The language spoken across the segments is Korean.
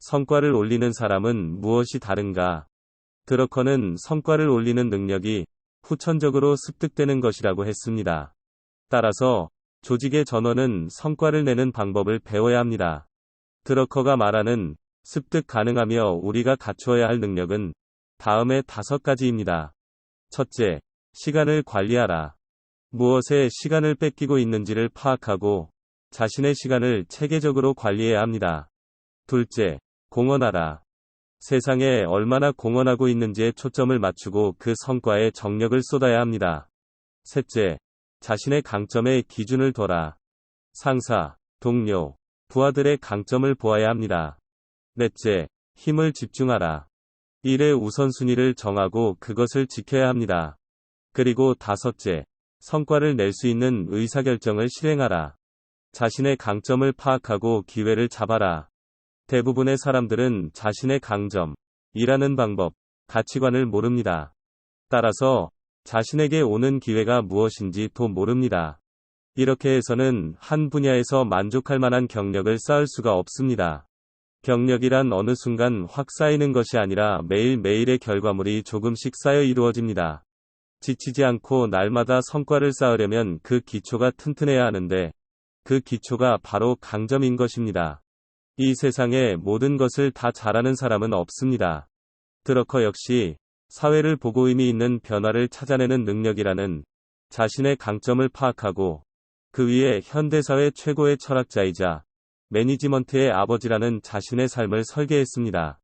성과를 올리는 사람은 무엇이 다른가? 드러커는 성과를 올리는 능력이 후천적으로 습득되는 것이라고 했습니다. 따라서 조직의 전원은 성과를 내는 방법을 배워야 합니다. 드러커가 말하는 습득 가능하며 우리가 갖추어야 할 능력은 다음의 5가지입니다. 첫째, 시간을 관리하라. 무엇에 시간을 뺏기고 있는지를 파악하고 자신의 시간을 체계적으로 관리해야 합니다. 둘째, 공헌하라. 세상에 얼마나 공헌하고 있는지에 초점을 맞추고 그 성과에 정력을 쏟아야 합니다. 셋째, 자신의 강점에 기준을 둬라. 상사, 동료, 부하들의 강점을 보아야 합니다. 넷째, 힘을 집중하라. 일의 우선순위를 정하고 그것을 지켜야 합니다. 그리고 다섯째, 성과를 낼 수 있는 의사결정을 실행하라. 자신의 강점을 파악하고 기회를 잡아라. 대부분의 사람들은 자신의 강점, 일하는 방법, 가치관을 모릅니다. 따라서 자신에게 오는 기회가 무엇인지도 모릅니다. 이렇게 해서는 한 분야에서 만족할 만한 경력을 쌓을 수가 없습니다. 경력이란 어느 순간 확 쌓이는 것이 아니라 매일매일의 결과물이 조금씩 쌓여 이루어집니다. 지치지 않고 날마다 성과를 쌓으려면 그 기초가 튼튼해야 하는데 그 기초가 바로 강점인 것입니다. 이 세상에 모든 것을 다 잘하는 사람은 없습니다. 드러커 역시 사회를 보고 의미 있는 변화를 찾아내는 능력이라는 자신의 강점을 파악하고 그 위에 현대사회 최고의 철학자이자 매니지먼트의 아버지라는 자신의 삶을 설계했습니다.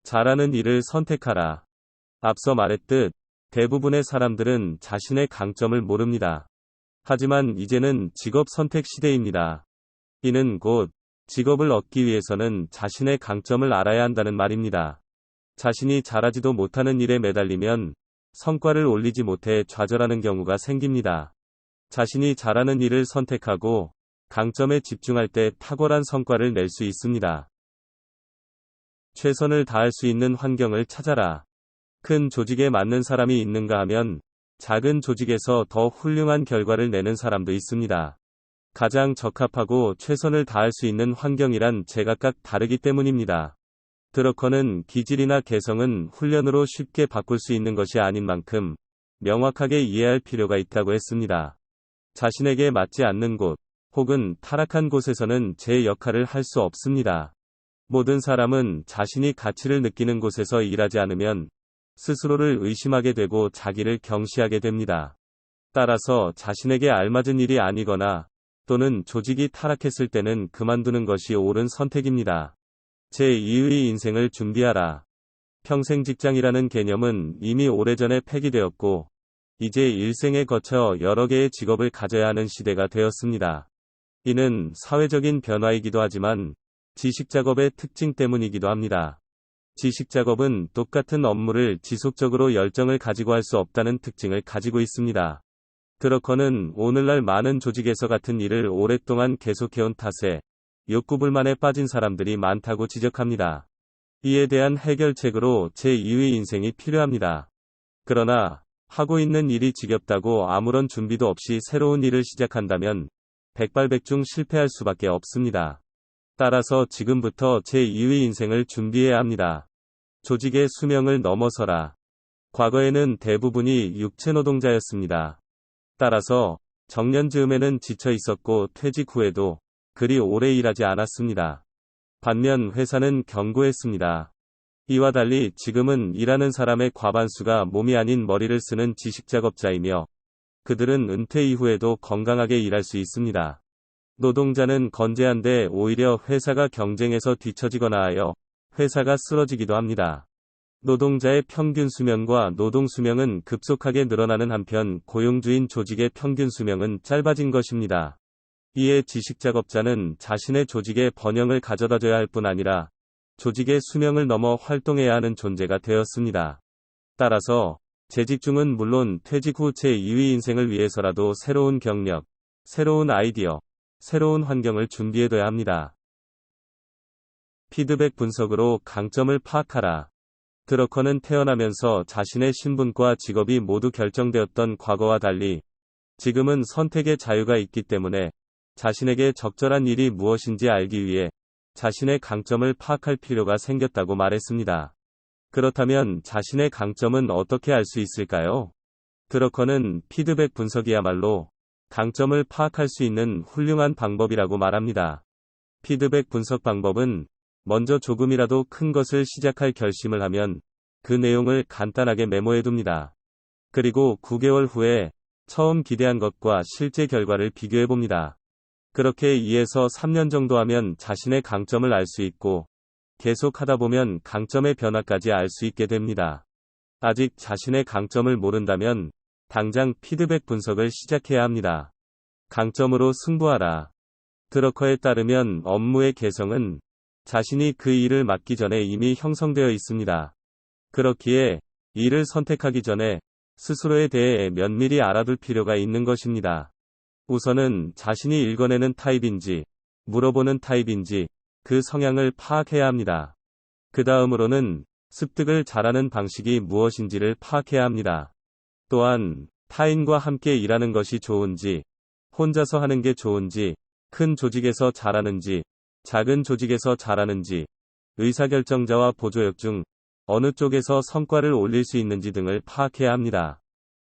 잘하는 일을 선택하라. 앞서 말했듯 대부분의 사람들은 자신의 강점을 모릅니다. 하지만 이제는 직업 선택 시대입니다. 이는 곧 직업을 얻기 위해서는 자신의 강점을 알아야 한다는 말입니다. 자신이 잘하지도 못하는 일에 매달리면 성과를 올리지 못해 좌절하는 경우가 생깁니다. 자신이 잘하는 일을 선택하고 강점에 집중할 때 탁월한 성과를 낼 수 있습니다. 최선을 다할 수 있는 환경을 찾아라. 큰 조직에 맞는 사람이 있는가 하면 작은 조직에서 더 훌륭한 결과를 내는 사람도 있습니다. 가장 적합하고 최선을 다할 수 있는 환경이란 제각각 다르기 때문입니다. 드러커는 기질이나 개성은 훈련으로 쉽게 바꿀 수 있는 것이 아닌 만큼 명확하게 이해할 필요가 있다고 했습니다. 자신에게 맞지 않는 곳, 혹은 타락한 곳에서는 제 역할을 할 수 없습니다. 모든 사람은 자신이 가치를 느끼는 곳에서 일하지 않으면 스스로를 의심하게 되고 자기를 경시하게 됩니다. 따라서 자신에게 알맞은 일이 아니거나 또는 조직이 타락했을 때는 그만두는 것이 옳은 선택입니다. 제2의 인생을 준비하라. 평생 직장이라는 개념은 이미 오래전에 폐기되었고 이제 일생에 거쳐 여러 개의 직업을 가져야 하는 시대가 되었습니다. 이는 사회적인 변화이기도 하지만 지식작업의 특징 때문이기도 합니다. 지식작업은 똑같은 업무를 지속적으로 열정을 가지고 할 수 없다는 특징을 가지고 있습니다. 드러커는 오늘날 많은 조직에서 같은 일을 오랫동안 계속해온 탓에 욕구불만에 빠진 사람들이 많다고 지적합니다. 이에 대한 해결책으로 제2의 인생이 필요합니다. 그러나 하고 있는 일이 지겹다고 아무런 준비도 없이 새로운 일을 시작한다면 백발백중 실패할 수밖에 없습니다. 따라서 지금부터 제2의 인생을 준비해야 합니다. 조직의 수명을 넘어서라. 과거에는 대부분이 육체노동자였습니다. 따라서 정년 즈음에는 지쳐 있었고 퇴직 후에도 그리 오래 일하지 않았습니다. 반면 회사는 견고했습니다. 이와 달리 지금은 일하는 사람의 과반수가 몸이 아닌 머리를 쓰는 지식작업자이며 그들은 은퇴 이후에도 건강하게 일할 수 있습니다. 노동자는 건재한데 오히려 회사가 경쟁에서 뒤처지거나 하여 회사가 쓰러지기도 합니다. 노동자의 평균 수명과 노동 수명은 급속하게 늘어나는 한편 고용주인 조직의 평균 수명은 짧아진 것입니다. 이에 지식작업자는 자신의 조직에 번영을 가져다줘야 할 뿐 아니라 조직의 수명을 넘어 활동해야 하는 존재가 되었습니다. 따라서 재직 중은 물론 퇴직 후 제2의 인생을 위해서라도 새로운 경력, 새로운 아이디어, 새로운 환경을 준비해둬야 합니다. 피드백 분석으로 강점을 파악하라. 드러커는 태어나면서 자신의 신분과 직업이 모두 결정되었던 과거와 달리 지금은 선택의 자유가 있기 때문에 자신에게 적절한 일이 무엇인지 알기 위해 자신의 강점을 파악할 필요가 생겼다고 말했습니다. 그렇다면 자신의 강점은 어떻게 알 수 있을까요? 드러커는 피드백 분석이야말로 강점을 파악할 수 있는 훌륭한 방법이라고 말합니다. 피드백 분석 방법은 먼저 조금이라도 큰 것을 시작할 결심을 하면 그 내용을 간단하게 메모해둡니다. 그리고 9개월 후에 처음 기대한 것과 실제 결과를 비교해봅니다. 그렇게 2에서 3년 정도 하면 자신의 강점을 알 수 있고 계속 하다 보면 강점의 변화까지 알 수 있게 됩니다. 아직 자신의 강점을 모른다면 당장 피드백 분석을 시작해야 합니다. 강점으로 승부하라. 드러커에 따르면 업무의 개성은 자신이 그 일을 맡기 전에 이미 형성되어 있습니다. 그렇기에 일을 선택하기 전에 스스로에 대해 면밀히 알아둘 필요가 있는 것입니다. 우선은 자신이 읽어내는 타입인지, 물어보는 타입인지, 그 성향을 파악해야 합니다. 그 다음으로는 습득을 잘하는 방식이 무엇인지를 파악해야 합니다. 또한 타인과 함께 일하는 것이 좋은지, 혼자서 하는 게 좋은지, 큰 조직에서 잘하는지, 작은 조직에서 잘하는지, 의사결정자와 보조역 중 어느 쪽에서 성과를 올릴 수 있는지 등을 파악해야 합니다.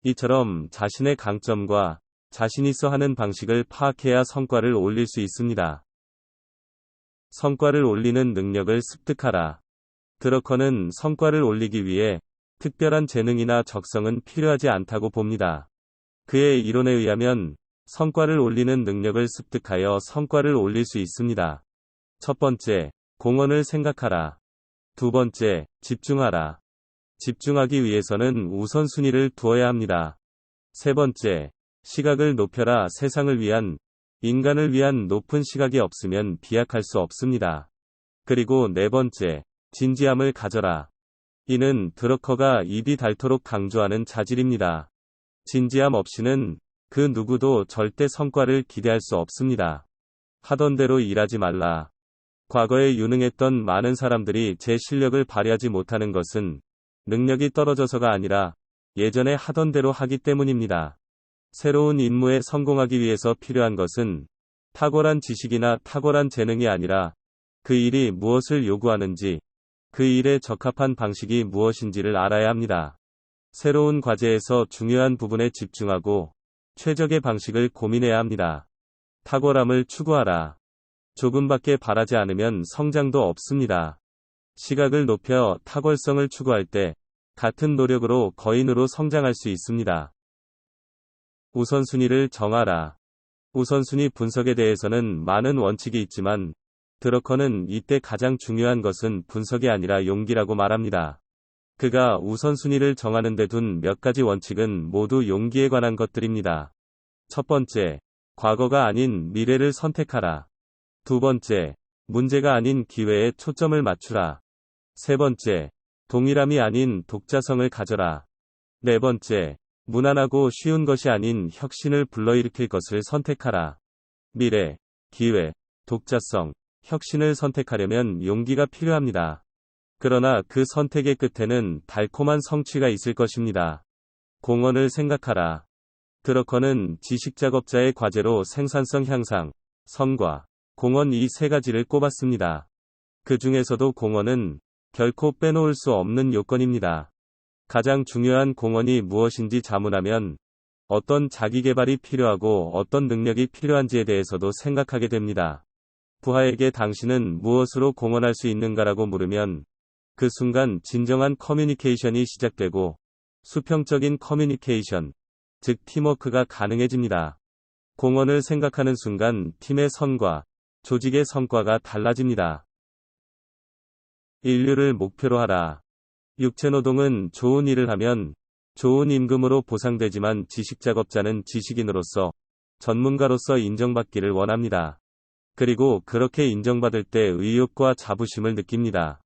이처럼 자신의 강점과 자신있어 하는 방식을 파악해야 성과를 올릴 수 있습니다. 성과를 올리는 능력을 습득하라. 드러커는 성과를 올리기 위해 특별한 재능이나 적성은 필요하지 않다고 봅니다. 그의 이론에 의하면 성과를 올리는 능력을 습득하여 성과를 올릴 수 있습니다. 첫 번째, 공헌을 생각하라. 두 번째, 집중하라. 집중하기 위해서는 우선순위를 두어야 합니다. 세 번째, 시각을 높여라. 세상을 위한, 인간을 위한 높은 시각이 없으면 비약할 수 없습니다. 그리고 네 번째, 진지함을 가져라. 이는 드러커가 입이 닳도록 강조하는 자질입니다. 진지함 없이는 그 누구도 절대 성과를 기대할 수 없습니다. 하던 대로 일하지 말라. 과거에 유능했던 많은 사람들이 제 실력을 발휘하지 못하는 것은 능력이 떨어져서가 아니라 예전에 하던 대로 하기 때문입니다. 새로운 임무에 성공하기 위해서 필요한 것은 탁월한 지식이나 탁월한 재능이 아니라 그 일이 무엇을 요구하는지, 그 일에 적합한 방식이 무엇인지를 알아야 합니다. 새로운 과제에서 중요한 부분에 집중하고 최적의 방식을 고민해야 합니다. 탁월함을 추구하라. 조금밖에 바라지 않으면 성장도 없습니다. 시각을 높여 탁월성을 추구할 때 같은 노력으로 거인으로 성장할 수 있습니다. 우선순위를 정하라. 우선순위 분석에 대해서는 많은 원칙이 있지만 드러커는 이때 가장 중요한 것은 분석이 아니라 용기라고 말합니다. 그가 우선순위를 정하는 데 둔 몇 가지 원칙은 모두 용기에 관한 것들입니다. 첫 번째, 과거가 아닌 미래를 선택하라. 두 번째, 문제가 아닌 기회에 초점을 맞추라. 세 번째, 동일함이 아닌 독자성을 가져라. 네 번째, 무난하고 쉬운 것이 아닌 혁신을 불러일으킬 것을 선택하라. 미래, 기회, 독자성, 혁신을 선택하려면 용기가 필요합니다. 그러나 그 선택의 끝에는 달콤한 성취가 있을 것입니다. 공헌을 생각하라. 드러커는 지식작업자의 과제로 생산성 향상, 성과, 공헌 이 세 가지를 꼽았습니다. 그 중에서도 공헌은 결코 빼놓을 수 없는 요건입니다. 가장 중요한 공헌이 무엇인지 자문하면 어떤 자기개발이 필요하고 어떤 능력이 필요한지에 대해서도 생각하게 됩니다. 부하에게 당신은 무엇으로 공헌할 수 있는가라고 물으면 그 순간 진정한 커뮤니케이션이 시작되고 수평적인 커뮤니케이션, 즉 팀워크가 가능해집니다. 공헌을 생각하는 순간 팀의 선과 조직의 성과가 달라집니다. 인류를 목표로 하라. 육체노동은 좋은 일을 하면 좋은 임금으로 보상되지만 지식작업자는 지식인으로서, 전문가로서 인정받기를 원합니다. 그리고 그렇게 인정받을 때 의욕과 자부심을 느낍니다.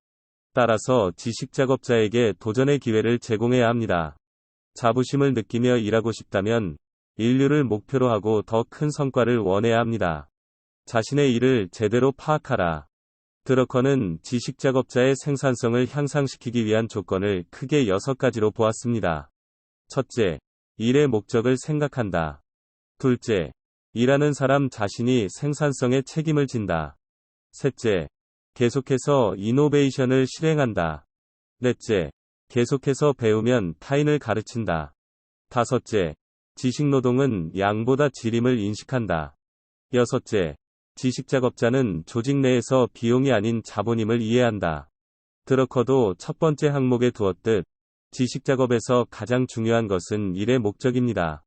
따라서 지식작업자에게 도전의 기회를 제공해야 합니다. 자부심을 느끼며 일하고 싶다면 인류를 목표로 하고 더 큰 성과를 원해야 합니다. 자신의 일을 제대로 파악하라. 드러커는 지식작업자의 생산성을 향상시키기 위한 조건을 크게 6가지로 보았습니다. 첫째, 일의 목적을 생각한다. 둘째, 일하는 사람 자신이 생산성에 책임을 진다. 셋째, 계속해서 이노베이션을 실행한다. 넷째, 계속해서 배우면 타인을 가르친다. 다섯째, 지식노동은 양보다 질임을 인식한다. 여섯째, 지식작업자는 조직 내에서 비용이 아닌 자본임을 이해한다. 드러커도 첫 번째 항목에 두었듯 지식작업에서 가장 중요한 것은 일의 목적입니다.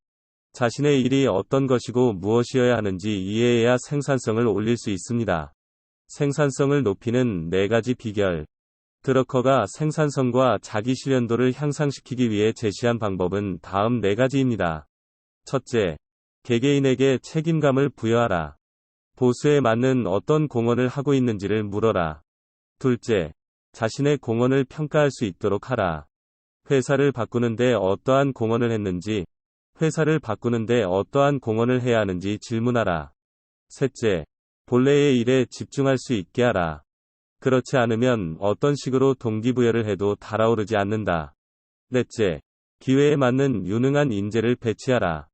자신의 일이 어떤 것이고 무엇이어야 하는지 이해해야 생산성을 올릴 수 있습니다. 생산성을 높이는 4가지 비결. 드러커가 생산성과 자기 실현도를 향상시키기 위해 제시한 방법은 다음 4가지입니다. 첫째, 개개인에게 책임감을 부여하라. 보수에 맞는 어떤 공헌을 하고 있는지를 물어라. 둘째, 자신의 공헌을 평가할 수 있도록 하라. 회사를 바꾸는데 어떠한 공헌을 했는지, 회사를 바꾸는데 어떠한 공헌을 해야 하는지 질문하라. 셋째, 본래의 일에 집중할 수 있게 하라. 그렇지 않으면 어떤 식으로 동기부여를 해도 달아오르지 않는다. 넷째, 기회에 맞는 유능한 인재를 배치하라.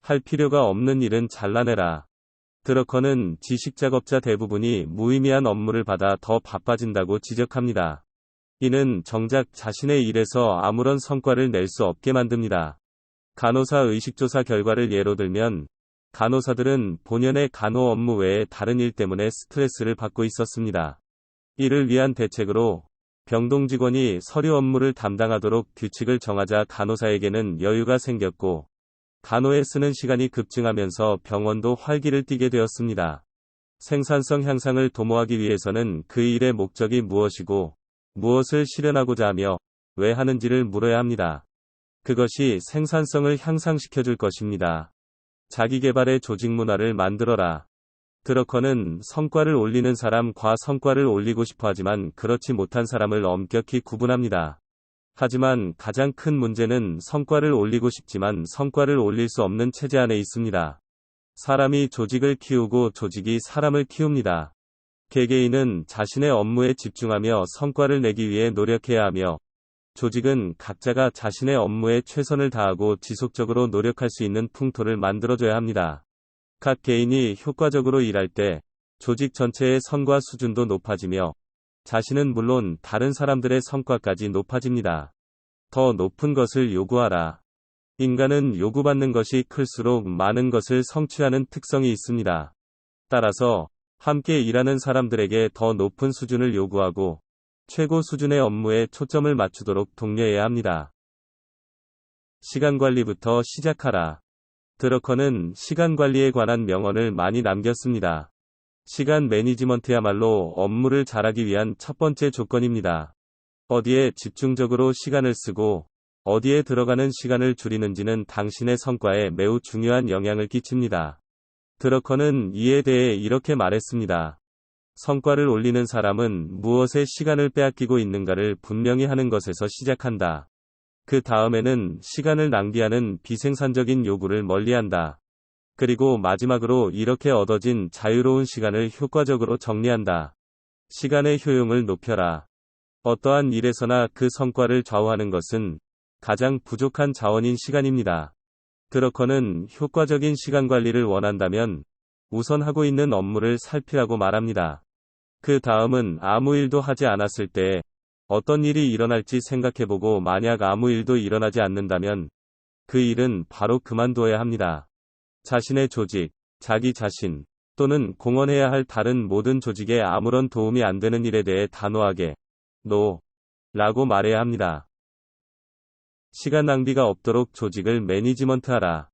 할 필요가 없는 일은 잘라내라. 드러커는 지식작업자 대부분이 무의미한 업무를 받아 더 바빠진다고 지적합니다. 이는 정작 자신의 일에서 아무런 성과를 낼 수 없게 만듭니다. 간호사 의식조사 결과를 예로 들면, 간호사들은 본연의 간호 업무 외에 다른 일 때문에 스트레스를 받고 있었습니다. 이를 위한 대책으로 병동 직원이 서류 업무를 담당하도록 규칙을 정하자 간호사에게는 여유가 생겼고, 간호에 쓰는 시간이 급증하면서 병원도 활기를 띠게 되었습니다. 생산성 향상을 도모하기 위해서는 그 일의 목적이 무엇이고, 무엇을 실현하고자 하며, 왜 하는지를 물어야 합니다. 그것이 생산성을 향상시켜줄 것입니다. 자기개발의 조직 문화를 만들어라. 드러커는 성과를 올리는 사람과 성과를 올리고 싶어 하지만 그렇지 못한 사람을 엄격히 구분합니다. 하지만 가장 큰 문제는 성과를 올리고 싶지만 성과를 올릴 수 없는 체제 안에 있습니다. 사람이 조직을 키우고 조직이 사람을 키웁니다. 개개인은 자신의 업무에 집중하며 성과를 내기 위해 노력해야 하며, 조직은 각자가 자신의 업무에 최선을 다하고 지속적으로 노력할 수 있는 풍토를 만들어줘야 합니다. 각 개인이 효과적으로 일할 때 조직 전체의 성과 수준도 높아지며 자신은 물론 다른 사람들의 성과까지 높아집니다. 더 높은 것을 요구하라. 인간은 요구받는 것이 클수록 많은 것을 성취하는 특성이 있습니다. 따라서 함께 일하는 사람들에게 더 높은 수준을 요구하고 최고 수준의 업무에 초점을 맞추도록 독려해야 합니다. 시간 관리부터 시작하라. 드러커는 시간 관리에 관한 명언을 많이 남겼습니다. 시간 매니지먼트야말로 업무를 잘하기 위한 첫 번째 조건입니다. 어디에 집중적으로 시간을 쓰고 어디에 들어가는 시간을 줄이는지는 당신의 성과에 매우 중요한 영향을 끼칩니다. 드러커는 이에 대해 이렇게 말했습니다. 성과를 올리는 사람은 무엇에 시간을 빼앗기고 있는가를 분명히 하는 것에서 시작한다. 그 다음에는 시간을 낭비하는 비생산적인 요구를 멀리한다. 그리고 마지막으로 이렇게 얻어진 자유로운 시간을 효과적으로 정리한다. 시간의 효용을 높여라. 어떠한 일에서나 그 성과를 좌우하는 것은 가장 부족한 자원인 시간입니다. 드러커는 효과적인 시간 관리를 원한다면 우선 하고 있는 업무를 살피라고 말합니다. 그 다음은 아무 일도 하지 않았을 때 어떤 일이 일어날지 생각해보고 만약 아무 일도 일어나지 않는다면 그 일은 바로 그만두어야 합니다. 자신의 조직, 자기 자신 또는 공헌해야 할 다른 모든 조직에 아무런 도움이 안 되는 일에 대해 단호하게 NO 라고 말해야 합니다. 시간 낭비가 없도록 조직을 매니지먼트하라.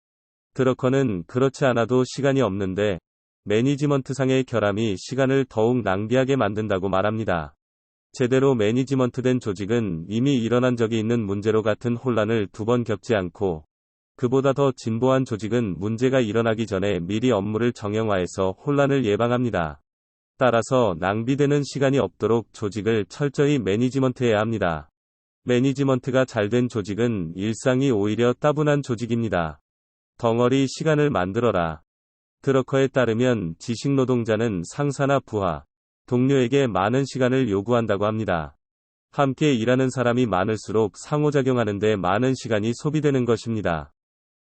드러커는 그렇지 않아도 시간이 없는데 매니지먼트상의 결함이 시간을 더욱 낭비하게 만든다고 말합니다. 제대로 매니지먼트된 조직은 이미 일어난 적이 있는 문제로 같은 혼란을 2번 겪지 않고, 그보다 더 진보한 조직은 문제가 일어나기 전에 미리 업무를 정형화해서 혼란을 예방합니다. 따라서 낭비되는 시간이 없도록 조직을 철저히 매니지먼트해야 합니다. 매니지먼트가 잘된 조직은 일상이 오히려 따분한 조직입니다. 덩어리 시간을 만들어라. 드러커에 따르면 지식노동자는 상사나 부하, 동료에게 많은 시간을 요구한다고 합니다. 함께 일하는 사람이 많을수록 상호작용하는 데 많은 시간이 소비되는 것입니다.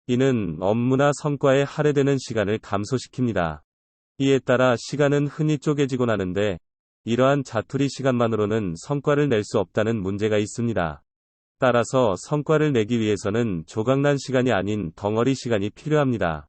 이는 업무나 성과에 할애되는 시간을 감소시킵니다. 이에 따라 시간은 흔히 쪼개지곤 하는데 이러한 자투리 시간만으로는 성과를 낼 수 없다는 문제가 있습니다. 따라서 성과를 내기 위해서는 조각난 시간이 아닌 덩어리 시간이 필요합니다.